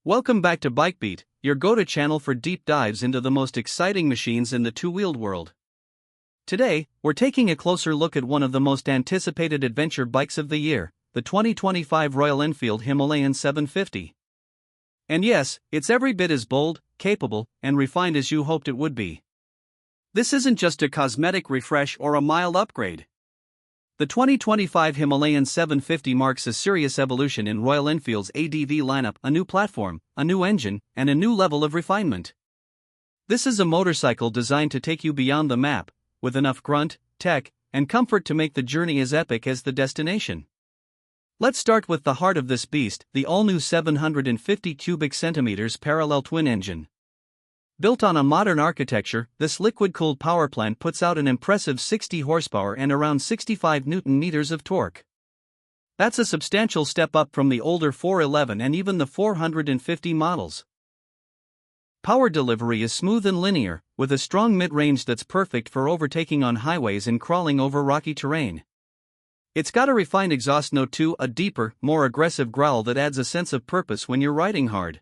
Welcome back to BikeBeat, your go-to channel for deep dives into the most exciting machines in the two-wheeled world. Today, we're taking a closer look at one of the most anticipated adventure bikes of the year, the 2025 Royal Enfield Himalayan 750. And yes, it's every bit as bold, capable, and refined as you hoped it would be. This isn't just a cosmetic refresh or a mild upgrade. The 2025 Himalayan 750 marks a serious evolution in Royal Enfield's ADV lineup, a new platform, a new engine, and a new level of refinement. This is a motorcycle designed to take you beyond the map, with enough grunt, tech, and comfort to make the journey as epic as the destination. Let's start with the heart of this beast, the all-new 750 cubic centimeters parallel twin engine. Built on a modern architecture, this liquid-cooled power plant puts out an impressive 60 horsepower and around 65 Nm of torque. That's a substantial step up from the older 411 and even the 450 models. Power delivery is smooth and linear, with a strong mid-range that's perfect for overtaking on highways and crawling over rocky terrain. It's got a refined exhaust note too, a deeper, more aggressive growl that adds a sense of purpose when you're riding hard.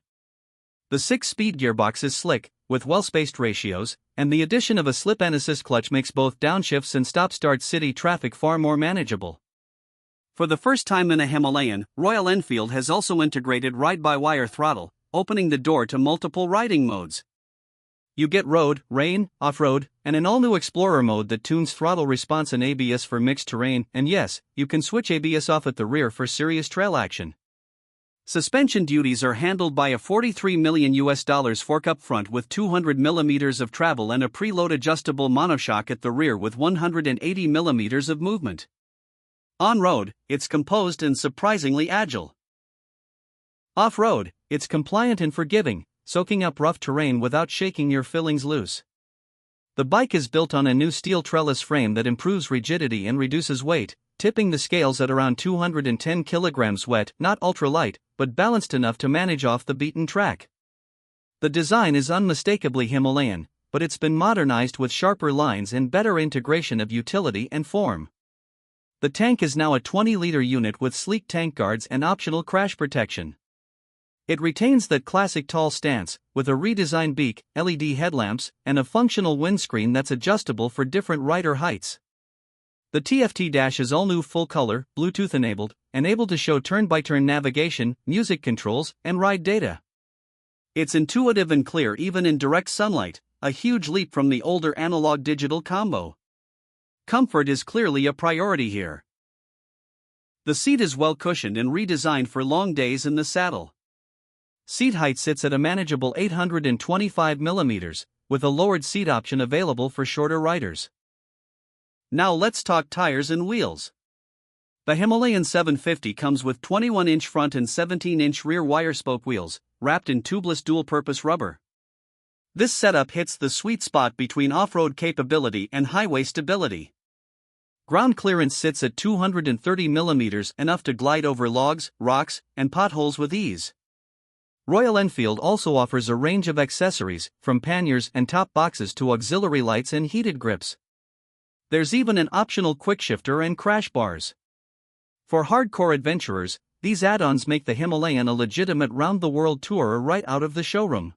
The 6-speed gearbox is slick, with well-spaced ratios, and the addition of a slip-and-assist clutch makes both downshifts and stop-start city traffic far more manageable. For the first time in a Himalayan, Royal Enfield has also integrated ride-by-wire throttle, opening the door to multiple riding modes. You get road, rain, off-road, and an all-new Explorer mode that tunes throttle response and ABS for mixed terrain, and yes, you can switch ABS off at the rear for serious trail action. Suspension duties are handled by a $43 million fork up front with 200 mm of travel and a preload adjustable monoshock at the rear with 180 mm of movement. On-road, it's composed and surprisingly agile. Off-road, it's compliant and forgiving, soaking up rough terrain without shaking your fillings loose. The bike is built on a new steel trellis frame that improves rigidity and reduces weight, tipping the scales at around 210 kilograms wet, not ultra-light, but balanced enough to manage off the beaten track. The design is unmistakably Himalayan, but it's been modernized with sharper lines and better integration of utility and form. The tank is now a 20-liter unit with sleek tank guards and optional crash protection. It retains that classic tall stance, with a redesigned beak, LED headlamps, and a functional windscreen that's adjustable for different rider heights. The TFT dash is all new full-color, Bluetooth-enabled, and able to show turn-by-turn navigation, music controls, and ride data. It's intuitive and clear even in direct sunlight, a huge leap from the older analog-digital combo. Comfort is clearly a priority here. The seat is well-cushioned and redesigned for long days in the saddle. Seat height sits at a manageable 825 mm, with a lowered seat option available for shorter riders. Now let's talk tires and wheels. The Himalayan 750 comes with 21-inch front and 17-inch rear wire spoke wheels, wrapped in tubeless dual-purpose rubber. This setup hits the sweet spot between off-road capability and highway stability. Ground clearance sits at 230 mm, enough to glide over logs, rocks, and potholes with ease. Royal Enfield also offers a range of accessories, from panniers and top boxes to auxiliary lights and heated grips. There's even an optional quickshifter and crash bars. For hardcore adventurers, these add-ons make the Himalayan a legitimate round-the-world tourer right out of the showroom.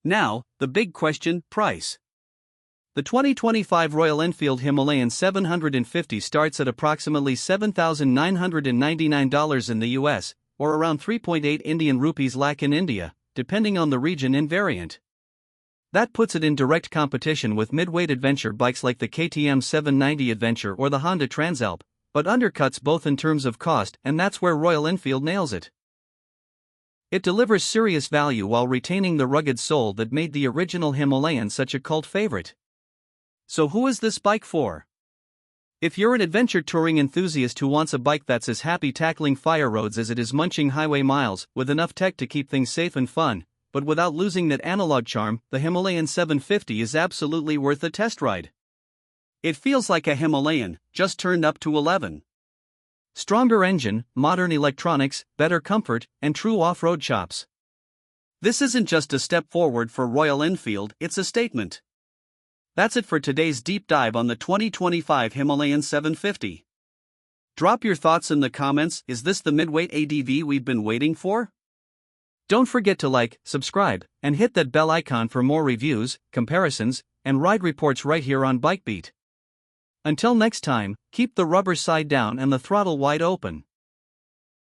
Now, the big question: price. The 2025 Royal Enfield Himalayan 750 starts at approximately $7,999 in the US, or around 3.8 Indian rupees lakh in India, depending on the region and variant. That puts it in direct competition with mid-weight adventure bikes like the KTM 790 Adventure or the Honda Transalp, but undercuts both in terms of cost, and that's where Royal Enfield nails it. It delivers serious value while retaining the rugged soul that made the original Himalayan such a cult favorite. So who is this bike for? If you're an adventure touring enthusiast who wants a bike that's as happy tackling fire roads as it is munching highway miles, with enough tech to keep things safe and fun, but without losing that analog charm, the Himalayan 750 is absolutely worth a test ride. It feels like a Himalayan, just turned up to 11. Stronger engine, modern electronics, better comfort, and true off-road chops. This isn't just a step forward for Royal Enfield, it's a statement. That's it for today's deep dive on the 2025 Himalayan 750. Drop your thoughts in the comments. Is this the midweight ADV we've been waiting for? Don't forget to like, subscribe, and hit that bell icon for more reviews, comparisons, and ride reports right here on BikeBeat. Until next time, keep the rubber side down and the throttle wide open.